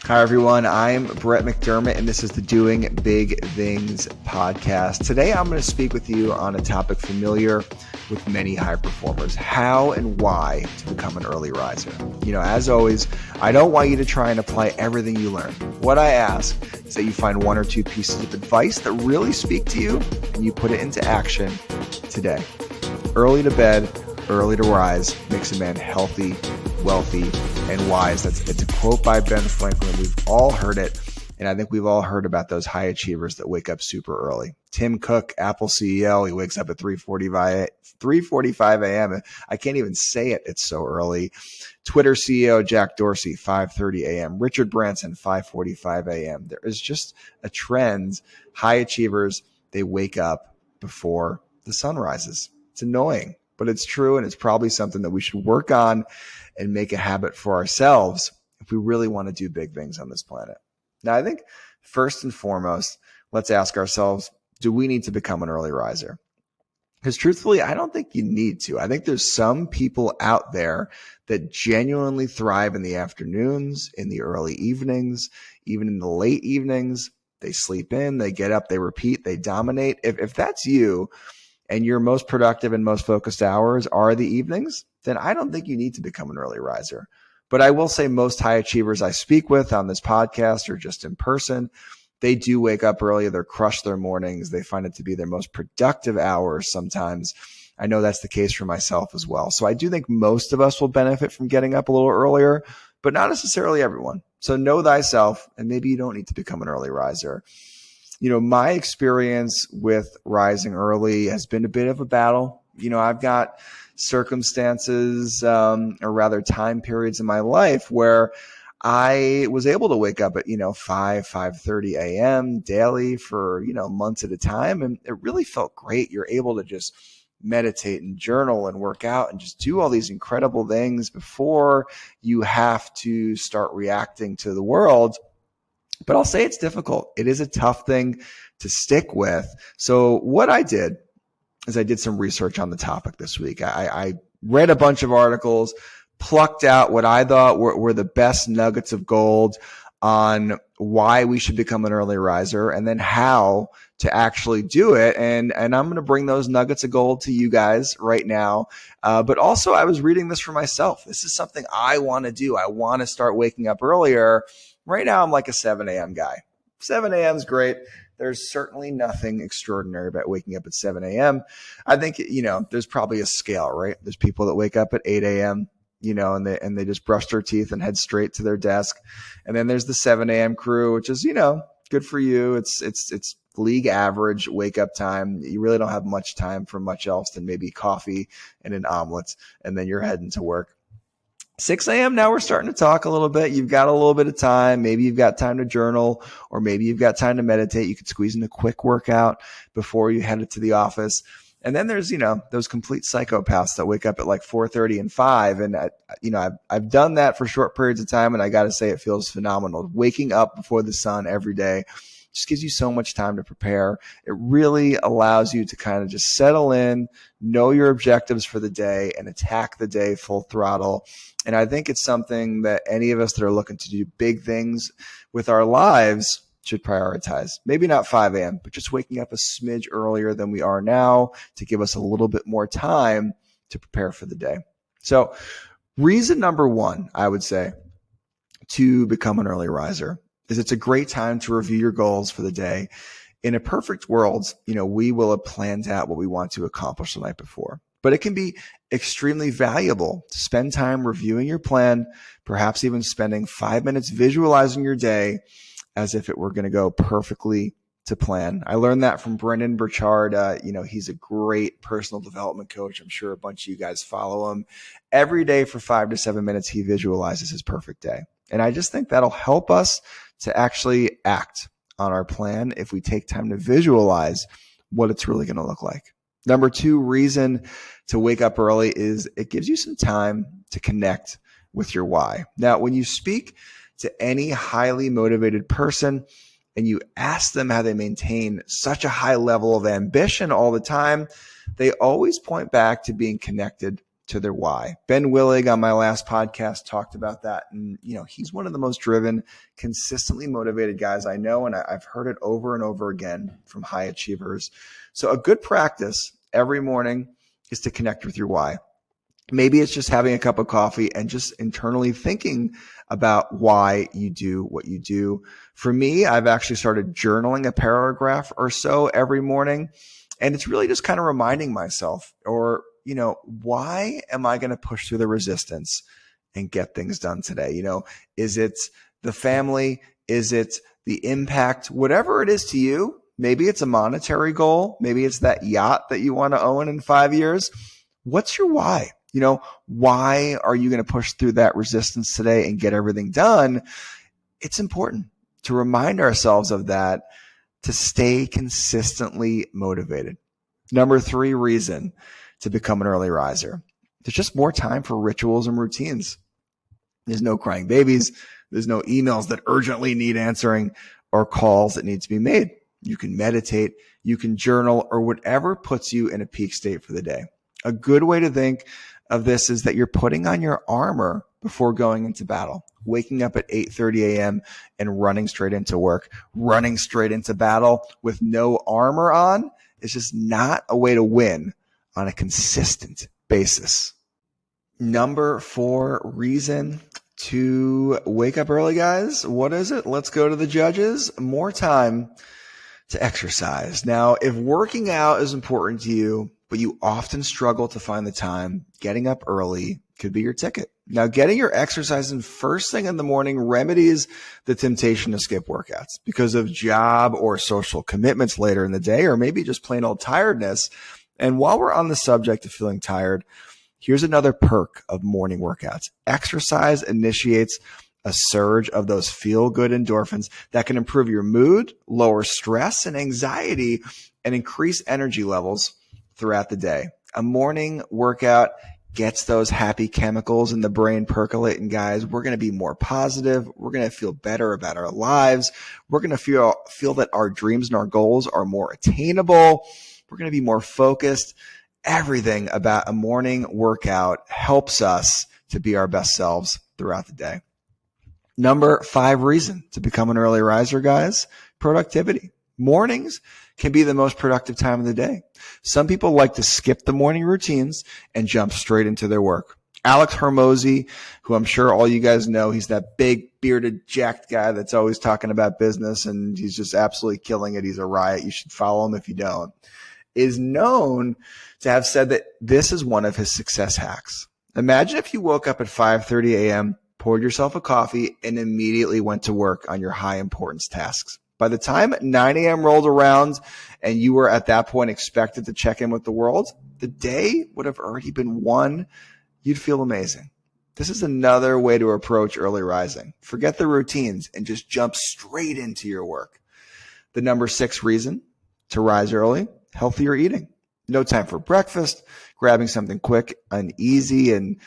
Hi, everyone. I'm Brett McDermott, and this is the Doing Big Things podcast. Today, I'm going to speak with you on a topic familiar with many high performers: how and why to become an early riser. As always, I don't want you to try and apply everything you learn. What I ask is that you find one or two pieces of advice that really speak to you, and you put it into action today. Early to bed, early to rise makes a man healthy, wealthy, and wise. It's a quote by Ben Franklin. We've all heard it, and I think we've all heard about those high achievers that wake up super early. Tim Cook, Apple CEO, he wakes up at 3:45 a.m. I can't even say it. It's so early. Twitter CEO Jack Dorsey, 5:30 a.m. Richard Branson, 5:45 a.m. There is just a trend. High achievers, they wake up before the sun rises. It's annoying, but it's true, and it's probably something that we should work on and make a habit for ourselves if we really want to do big things on this planet. Now, I think first and foremost, let's ask ourselves, do we need to become an early riser? Because truthfully, I don't think you need to. I think there's some people out there that genuinely thrive in the afternoons, in the early evenings, even in the late evenings. They sleep in, they get up, they repeat, they dominate. If that's you, and your most productive and most focused hours are the evenings, then I don't think you need to become an early riser. But I will say most high achievers I speak with on this podcast or just in person, they do wake up early. They're crush their mornings. They find it to be their most productive hours sometimes. I know that's the case for myself as well. So I do think most of us will benefit from getting up a little earlier, but not necessarily everyone. So know thyself, and maybe you don't need to become an early riser. My experience with rising early has been a bit of a battle. I've got circumstances, or rather time periods in my life where I was able to wake up at, 5:30 a.m. daily for, months at a time. And it really felt great. You're able to just meditate and journal and work out and just do all these incredible things before you have to start reacting to the world. But I'll say it's difficult. It is a tough thing to stick with. So what I did is I did some research on the topic this week. I read a bunch of articles, plucked out what I thought were the best nuggets of gold on why we should become an early riser and then how to actually do it. And I'm going to bring those nuggets of gold to you guys right now. But also I was reading this for myself. This is something I want to do. I want to start waking up earlier. Right now, I'm like a 7 a.m. guy. 7 a.m. is great. There's certainly nothing extraordinary about waking up at 7 a.m. I think, there's probably a scale, right? There's people that wake up at 8 a.m., and they just brush their teeth and head straight to their desk. And then there's the 7 a.m. crew, which is, good for you. It's league average wake up time. You really don't have much time for much else than maybe coffee and an omelet, and then you're heading to work. 6 a.m. now we're starting to talk a little bit. You've got a little bit of time. Maybe you've got time to journal, or maybe you've got time to meditate. You could squeeze in a quick workout before you head to the office. And then there's, those complete psychopaths that wake up at like 4:30 and 5. And, I've done that for short periods of time. And I got to say, it feels phenomenal. Waking up before the sun every day just gives you so much time to prepare. It really allows you to kind of just settle in, know your objectives for the day, and attack the day full throttle. And I think it's something that any of us that are looking to do big things with our lives should prioritize. Maybe not 5 a.m., but just waking up a smidge earlier than we are now to give us a little bit more time to prepare for the day. So reason number one, I would say, to become an early riser is it's a great time to review your goals for the day. In a perfect world, we will have planned out what we want to accomplish the night before. But it can be extremely valuable to spend time reviewing your plan, perhaps even spending 5 minutes visualizing your day as if it were going to go perfectly to plan. I learned that from Brendan Burchard. He's a great personal development coach. I'm sure a bunch of you guys follow him. Every day for 5 to 7 minutes, he visualizes his perfect day. And I just think that'll help us to actually act on our plan if we take time to visualize what it's really going to look like. Number two reason to wake up early is it gives you some time to connect with your why. Now, when you speak to any highly motivated person and you ask them how they maintain such a high level of ambition all the time, they always point back to being connected to their why. Ben Willig on my last podcast talked about that. And, he's one of the most driven, consistently motivated guys I know. And I've heard it over and over again from high achievers. So a good practice every morning is to connect with your why. Maybe it's just having a cup of coffee and just internally thinking about why you do what you do. For me, I've actually started journaling a paragraph or so every morning. And it's really just kind of reminding myself, why am I going to push through the resistance and get things done today? Is it the family? Is it the impact? Whatever it is to you, maybe it's a monetary goal. Maybe it's that yacht that you want to own in 5 years. What's your why? Why are you going to push through that resistance today and get everything done? It's important to remind ourselves of that, to stay consistently motivated. Number 3 reason to become an early riser. There's just more time for rituals and routines. There's no crying babies. There's no emails that urgently need answering or calls that need to be made. You can meditate, you can journal, or whatever puts you in a peak state for the day. A good way to think of this is that you're putting on your armor before going into battle, waking up at 8:30 a.m. and running straight into work. Running straight into battle with no armor on is just not a way to win on a consistent basis. Number 4 reason to wake up early, guys. What is it? Let's go to the judges. More time to exercise. Now, if working out is important to you, but you often struggle to find the time, getting up early could be your ticket. Now, getting your exercise in first thing in the morning remedies the temptation to skip workouts because of job or social commitments later in the day, or maybe just plain old tiredness. And while we're on the subject of feeling tired, here's another perk of morning workouts. Exercise initiates a surge of those feel-good endorphins that can improve your mood, lower stress and anxiety, and increase energy levels throughout the day. A morning workout gets those happy chemicals in the brain percolating, guys. We're going to be more positive. We're going to feel better about our lives. We're going to feel that our dreams and our goals are more attainable. We're going to be more focused. Everything about a morning workout helps us to be our best selves throughout the day. Number 5 reason to become an early riser, guys, productivity. Mornings can be the most productive time of the day. Some people like to skip the morning routines and jump straight into their work. Alex Hormozy, who I'm sure all you guys know, he's that big bearded jacked guy that's always talking about business and he's just absolutely killing it. He's a riot. You should follow him if you don't. Is known to have said that this is one of his success hacks. Imagine if you woke up at 5:30 a.m., poured yourself a coffee, and immediately went to work on your high importance tasks. By the time 9 a.m. rolled around and you were at that point expected to check in with the world, the day would have already been won. You'd feel amazing. This is another way to approach early rising. Forget the routines and just jump straight into your work. The number 6 reason to rise early, healthier eating. No time for breakfast, grabbing something quick and easy and,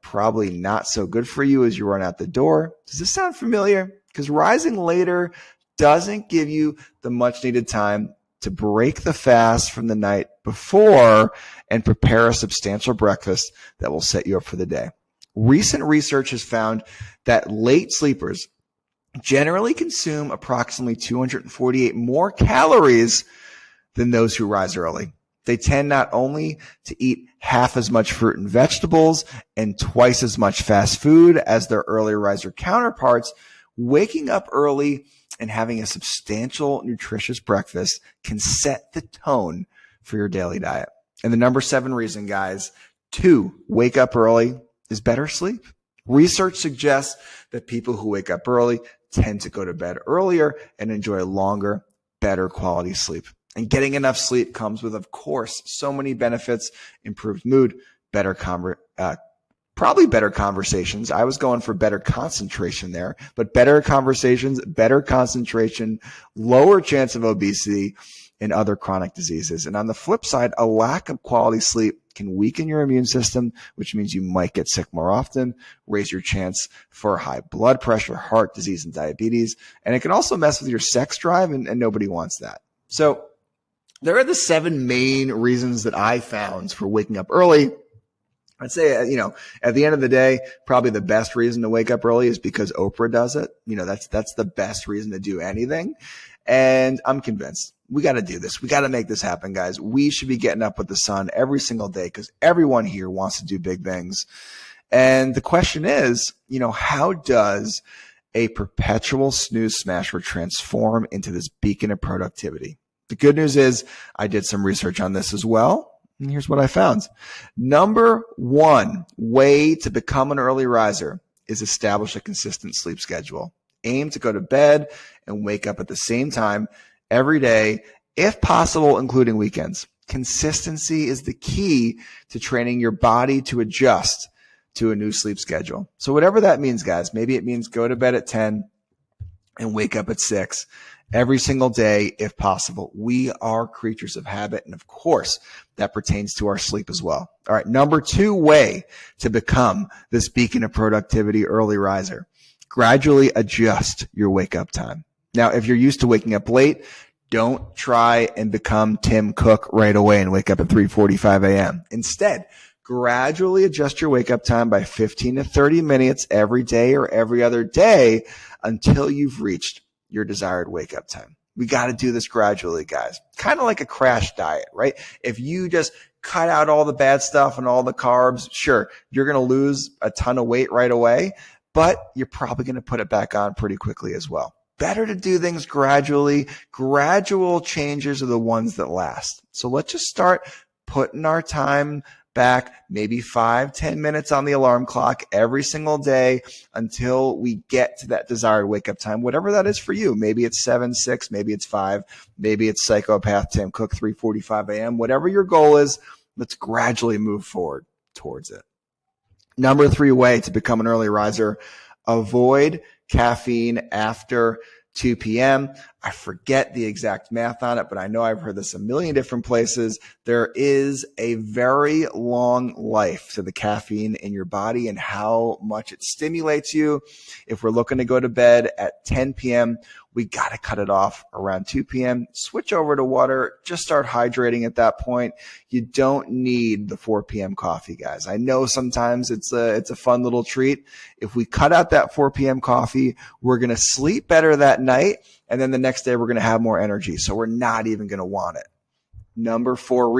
probably not so good for you as you run out the door. Does this sound familiar? Because rising later doesn't give you the much needed time to break the fast from the night before and prepare a substantial breakfast that will set you up for the day. Recent research has found that late sleepers generally consume approximately 248 more calories than those who rise early. They tend not only to eat half as much fruit and vegetables and twice as much fast food as their early riser counterparts. Waking up early and having a substantial, nutritious breakfast can set the tone for your daily diet. And the number 7 reason, guys, to wake up early is better sleep. Research suggests that people who wake up early tend to go to bed earlier and enjoy longer, better quality sleep. And getting enough sleep comes with, of course, so many benefits: improved mood, probably better conversations. I was going for better concentration there, but better conversations, better concentration, lower chance of obesity and other chronic diseases. And on the flip side, a lack of quality sleep can weaken your immune system, which means you might get sick more often, raise your chance for high blood pressure, heart disease, and diabetes. And it can also mess with your sex drive, and nobody wants that. So there are the 7 main reasons that I found for waking up early. I'd say, at the end of the day, probably the best reason to wake up early is because Oprah does it. That's the best reason to do anything. And I'm convinced we got to do this. We got to make this happen, guys. We should be getting up with the sun every single day because everyone here wants to do big things. And the question is, how does a perpetual snooze smasher transform into this beacon of productivity? The good news is I did some research on this as well. And here's what I found. Number one way to become an early riser is establish a consistent sleep schedule. Aim to go to bed and wake up at the same time every day, if possible, including weekends. Consistency is the key to training your body to adjust to a new sleep schedule. So whatever that means, guys, maybe it means go to bed at 10 and wake up at 6 every single day, if possible. We are creatures of habit. And of course, that pertains to our sleep as well. All right. Number two way to become this beacon of productivity early riser, gradually adjust your wake up time. Now, if you're used to waking up late, don't try and become Tim Cook right away and wake up at 3:45 a.m. Instead, gradually adjust your wake up time by 15 to 30 minutes every day or every other day until you've reached your desired wake up time. We got to do this gradually, guys. Kind of like a crash diet, right? If you just cut out all the bad stuff and all the carbs, sure, you're going to lose a ton of weight right away, but you're probably going to put it back on pretty quickly as well. Better to do things gradually. Gradual changes are the ones that last. So let's just start putting our time back, maybe 5-10 minutes on the alarm clock every single day until we get to that desired wake up time, whatever that is for you. Maybe it's 7, 6, maybe it's 5, maybe it's psychopath Tim Cook 3:45 a.m. Whatever your goal is, let's gradually move forward towards it. Number 3 way to become an early riser, avoid caffeine after 2 p.m. I forget the exact math on it, but I know I've heard this a million different places. There is a very long life to the caffeine in your body and how much it stimulates you. If we're looking to go to bed at 10 p.m., we got to cut it off around 2 p.m. Switch over to water. Just start hydrating at that point. You don't need the 4 p.m. coffee, guys. I know sometimes it's a fun little treat. If we cut out that 4 p.m. coffee, we're going to sleep better that night. And then the next day we're going to have more energy. So we're not even going to want it. Number 4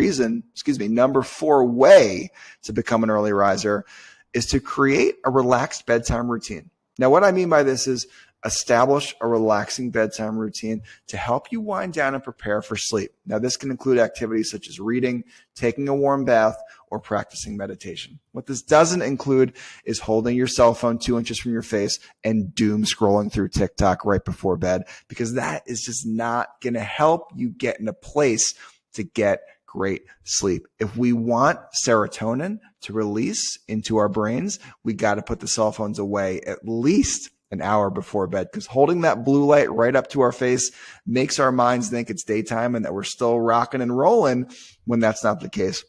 way to become an early riser is to create a relaxed bedtime routine. Now, what I mean by this is establish a relaxing bedtime routine to help you wind down and prepare for sleep. Now, this can include activities such as reading, taking a warm bath, or practicing meditation. What this doesn't include is holding your cell phone 2 inches from your face and doom scrolling through TikTok right before bed, because that is just not going to help you get in a place to get great sleep. If we want serotonin to release into our brains, we got to put the cell phones away at least an hour before bed, because holding that blue light right up to our face makes our minds think it's daytime and that we're still rocking and rolling when that's not the case.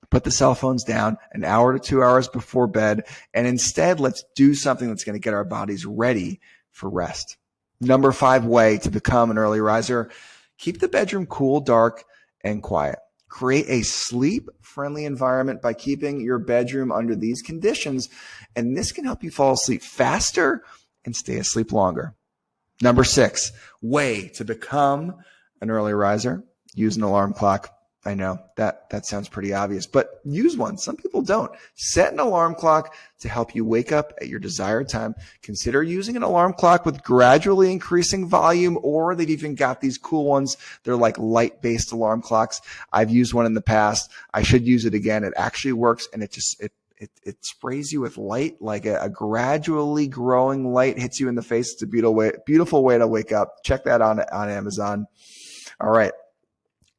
Put the cell phones down an hour to 2 hours before bed, and instead let's do something that's going to get our bodies ready for rest. Number 5 way to become an early riser, keep the bedroom cool, dark, and quiet. Create a sleep-friendly environment by keeping your bedroom under these conditions, and this can help you fall asleep faster and stay asleep longer. Number 6 way to become an early riser, use an alarm clock. I know that sounds pretty obvious, but use one. Some people don't. Set an alarm clock to help you wake up at your desired time. Consider using an alarm clock with gradually increasing volume, or they've even got these cool ones. They're like light-based alarm clocks. I've used one in the past. I should use it again. It actually works, and it sprays you with light, like a gradually growing light hits you in the face. It's a beautiful way to wake up. Check that on Amazon. All right.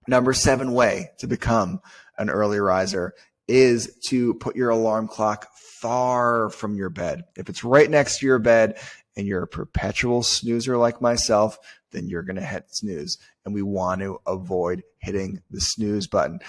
Number 7 way to become an early riser is to put your alarm clock far from your bed. If it's right next to your bed and you're a perpetual snoozer like myself, then you're going to hit snooze. And we want to avoid hitting the snooze button.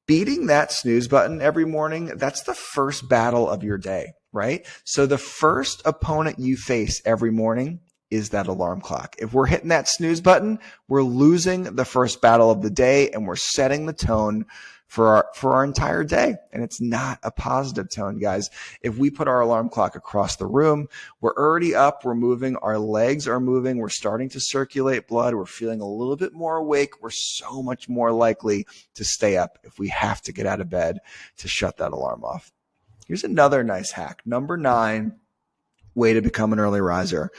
Beating that snooze button every morning, that's the first battle of your day, right? So the first opponent you face every morning is that alarm clock. If we're hitting that snooze button, we're losing the first battle of the day, and we're setting the tone for our entire day. And it's not a positive tone, guys. If we put our alarm clock across the room, we're already up, we're moving, our legs are moving, we're starting to circulate blood, we're feeling a little bit more awake, we're so much more likely to stay up if we have to get out of bed to shut that alarm off. Here's another nice hack. Number 9, way to become an early riser.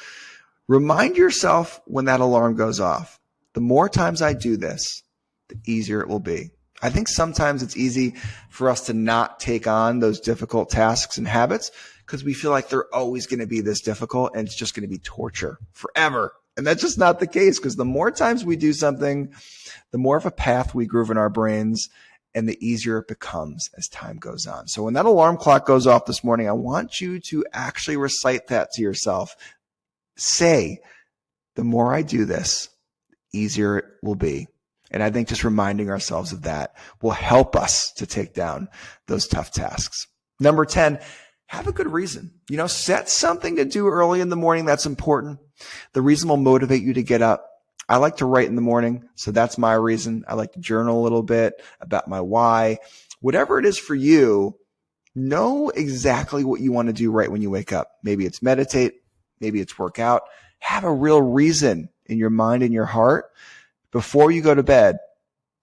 Remind yourself when that alarm goes off. The more times I do this, the easier it will be. I think sometimes it's easy for us to not take on those difficult tasks and habits because we feel like they're always going to be this difficult and it's just going to be torture forever. And that's just not the case, because the more times we do something, the more of a path we groove in our brains and the easier it becomes as time goes on. So when that alarm clock goes off this morning, I want you to actually recite that to yourself. Say, the more I do this, the easier it will be. And I think just reminding ourselves of that will help us to take down those tough tasks. Number 10, have a good reason. Set something to do early in the morning that's important. The reason will motivate you to get up. I like to write in the morning, so that's my reason. I like to journal a little bit about my why. Whatever it is for you, know exactly what you want to do right when you wake up. Maybe it's meditate, maybe it's work out. Have a real reason in your mind and your heart before you go to bed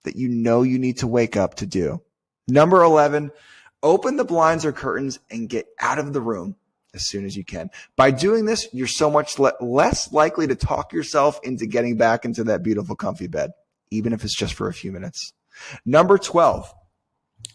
that you need to wake up to do. Number 11, open the blinds or curtains and get out of the room as soon as you can. By doing this, you're so much less likely to talk yourself into getting back into that beautiful, comfy bed, even if it's just for a few minutes. Number 12,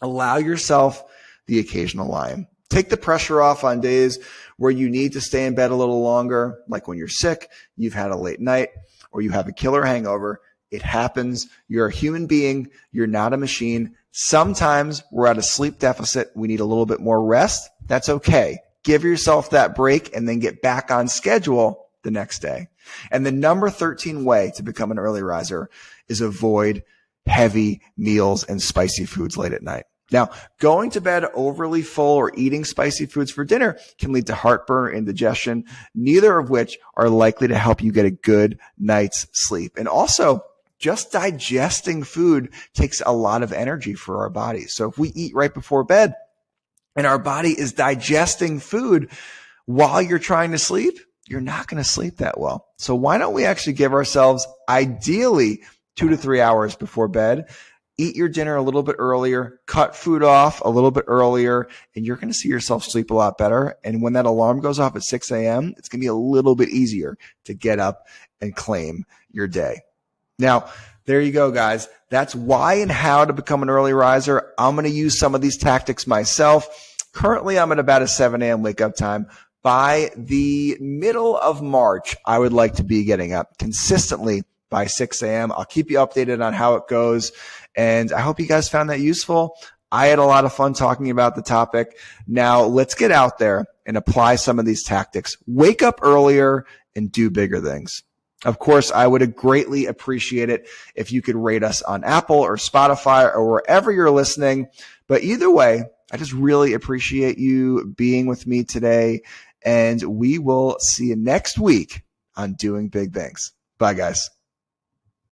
allow yourself the occasional lie. Take the pressure off on days where you need to stay in bed a little longer, like when you're sick, you've had a late night, or you have a killer hangover. It happens. You're a human being. You're not a machine. Sometimes we're at a sleep deficit. We need a little bit more rest. That's okay. Give yourself that break and then get back on schedule the next day. And the number 13 way to become an early riser is avoid heavy meals and spicy foods late at night. Now, going to bed overly full or eating spicy foods for dinner can lead to heartburn or indigestion, neither of which are likely to help you get a good night's sleep. And also, just digesting food takes a lot of energy for our bodies. So if we eat right before bed and our body is digesting food while you're trying to sleep, you're not going to sleep that well. So why don't we actually give ourselves ideally 2 to 3 hours before bed? Eat your dinner a little bit earlier, cut food off a little bit earlier, and you're going to see yourself sleep a lot better. And when that alarm goes off at 6 a.m., it's going to be a little bit easier to get up and claim your day. Now, there you go, guys. That's why and how to become an early riser. I'm going to use some of these tactics myself. Currently, I'm at about a 7 a.m. wake up time. By the middle of March, I would like to be getting up consistently by 6 a.m. I'll keep you updated on how it goes. And I hope you guys found that useful. I had a lot of fun talking about the topic. Now let's get out there and apply some of these tactics. Wake up earlier and do bigger things. Of course, I would greatly appreciate it if you could rate us on Apple or Spotify or wherever you're listening. But either way, I just really appreciate you being with me today. And we will see you next week on Doing Big Things. Bye, guys.